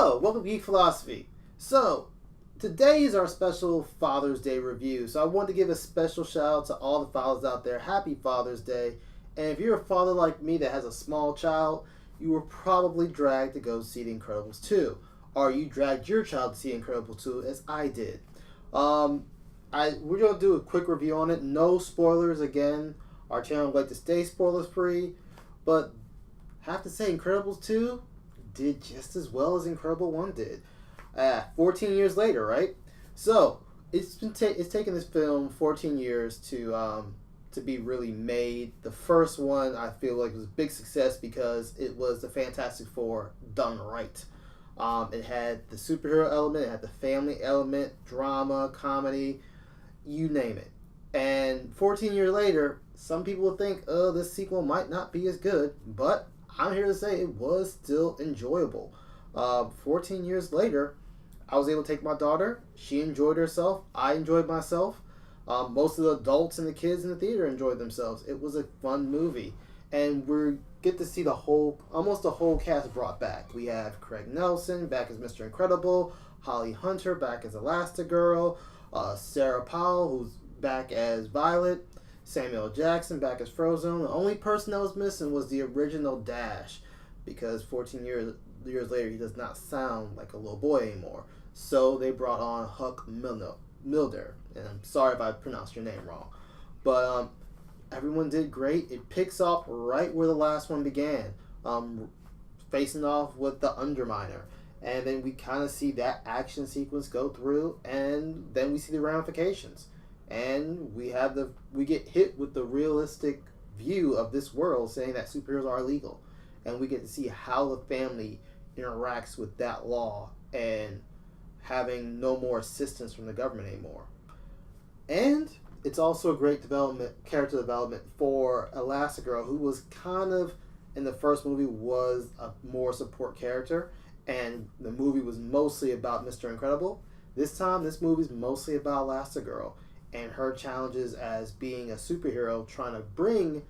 Hello, welcome to Geek Philosophy. So, today is our special Father's Day review. So I want to give a special shout out to all the fathers out there. Happy Father's Day. And if you're a father like me that has a small child, you were probably dragged to go see The Incredibles 2. Or you dragged your child to see Incredibles 2 as I did. We're going to do a quick review on it. No spoilers again. Our channel would like to stay spoilers free. But have to say Incredibles 2 did just as well as Incredible 1 did. 14 years later, right? So it's taken this film 14 years to be really made. The first one I feel like was a big success because it was the Fantastic Four done right. It had the superhero element, it had the family element, drama, comedy, you name it. And 14 years later, some people would think, oh, this sequel might not be as good, but I'm here to say it was still enjoyable. 14 years later, I was able to take my daughter. She enjoyed herself. I enjoyed myself. Most of the adults and the kids in the theater enjoyed themselves. It was a fun movie. And we get to see almost the whole cast brought back. We have Craig Nelson back as Mr. Incredible, Holly Hunter back as Elasta-girl, Sarah Powell, who's back as Violet, Samuel Jackson back as Frozone. The only person that was missing was the original Dash, because 14 years later he does not sound like a little boy anymore. So they brought on Huck Milder, and I'm sorry if I pronounced your name wrong, but everyone did great. It picks up right where the last one began, facing off with the Underminer. And then we kind of see that action sequence go through, and then we see the ramifications. And we get hit with the realistic view of this world saying that superheroes are illegal. And we get to see how the family interacts with that law and having no more assistance from the government anymore. And it's also a great character development for Elasta-girl, who was kind of, in the first movie, was a more support character. And the movie was mostly about Mr. Incredible. This time, this movie's mostly about Elasta-girl and her challenges as being a superhero, trying to bring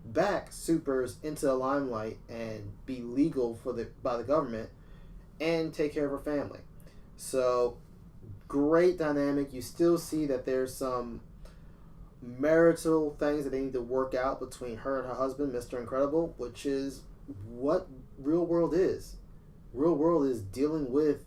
back supers into the limelight and be legal by the government and take care of her family. So, great dynamic. You still see that there's some marital things that they need to work out between her and her husband, Mr. Incredible, which is what real world is. Real world is dealing with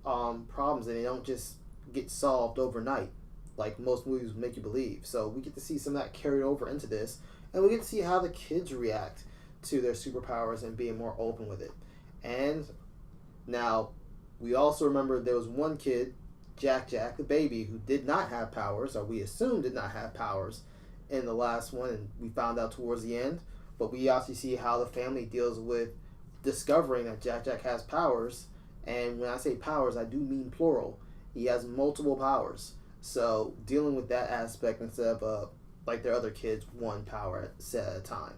problems, and they don't just get solved overnight like most movies make you believe. So we get to see some of that carried over into this, and we get to see how the kids react to their superpowers and being more open with it. And now we also remember there was one kid, Jack, the baby, who did not have powers, or we assumed did not have powers in the last one, and we found out towards the end. But we also see how the family deals with discovering that Jack has powers. And when I say powers, I do mean plural. He has multiple powers. So dealing with that aspect instead of like their other kids, one power set at a time.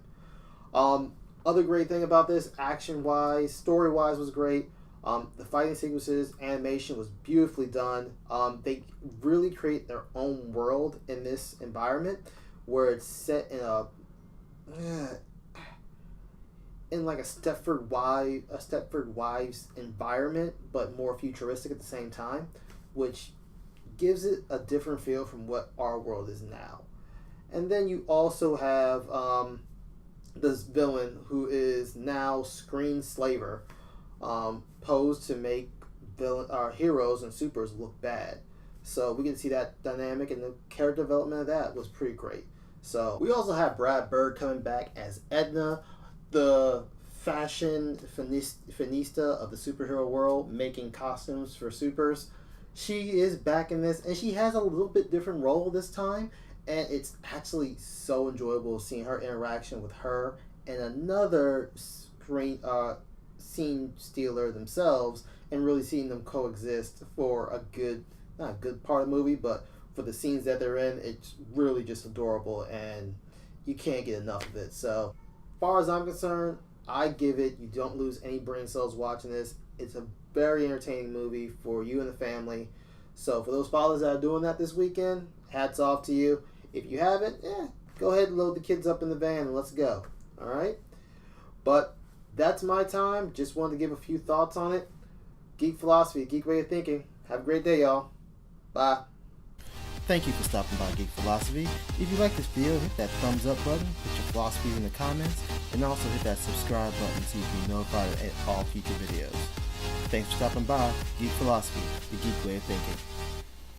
Other great thing about this, action-wise, story-wise, was great. The fighting sequences, animation was beautifully done. They really create their own world in this environment, where it's set in like a Stepford Wives environment, but more futuristic at the same time, which gives it a different feel from what our world is now. And then you also have this villain who is now Screen Slaver, posed to make heroes and supers look bad. So we get to see that dynamic, and the character development of that was pretty great. So we also have Brad Bird coming back as Edna, the fashion finista of the superhero world, making costumes for supers. She is back in this, and she has a little bit different role this time, and it's actually so enjoyable seeing her interaction with her and another scene stealer themselves, and really seeing them coexist for not a good part of the movie, but for the scenes that they're in. It's really just adorable, and you can't get enough of it. So, as far as I'm concerned, I give it, you don't lose any brain cells watching this. It's a very entertaining movie for you and the family. So for those fathers that are doing that this weekend, hats off to you. If you haven't, go ahead and load the kids up in the van and let's go. All right? But that's my time. Just wanted to give a few thoughts on it. Geek Philosophy, Geek Way of Thinking. Have a great day, y'all. Bye. Thank you for stopping by Geek Philosophy. If you like this video, hit that thumbs up button, put your philosophies in the comments, and also hit that subscribe button so you can be notified of all future videos. Thanks for stopping by Geek Philosophy, the Geek Way of Thinking.